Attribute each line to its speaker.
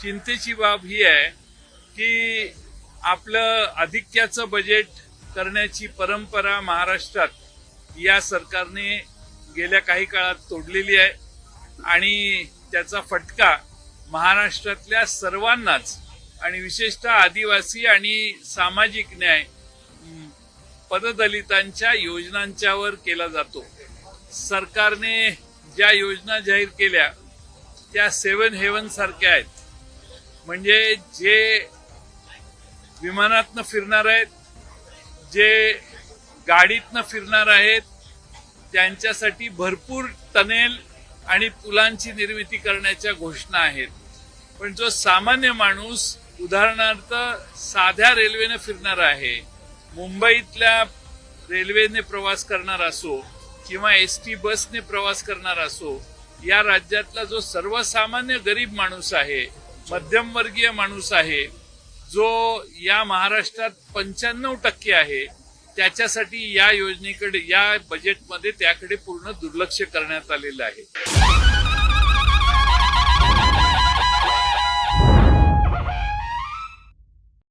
Speaker 1: चिंतेची बाब ही आहे की आपलं अधिक्याचं बजेट करण्याची परंपरा महाराष्ट्रात या सरकारने गेल्या काही काळात तोडलेली आहे आणि त्याचा फटका महाराष्ट्रातल्या सर्वांनाच आणि विशेषतः आदिवासी आणि सामाजिक न्याय पददलितांच्या योजनांच्यावर केला जातो। सरकारने ज्या योजना जाहीर केल्या त्या 7 हेवन सारख्या आहेत, म्हणजे जे विमानातनं फिरणार आहेत, जे गाडीतनं फिरणार आहेत, त्यांच्यासाठी भरपूर टनेल आणि पुलांची निर्मिती करण्याच्या घोषणा आहेत। पण जो सामान्य माणूस उदाहरणार्थ साध्या रेल्वेने फिरणार आहे, मुंबईतल्या रेल्वेने प्रवास करणार असो किंवा एसटी बसने प्रवास करणार असो, या राज्यातला जो सर्वसामान्य गरीब माणूस आहे, मध्यमवर्गीय माणूस आहे, जो या महाराष्ट्रात 95% आहे, त्याच्यासाठी या योजनेकडे, या बजेटमध्ये त्याकडे पूर्ण दुर्लक्ष करण्यात आलेलं आहे।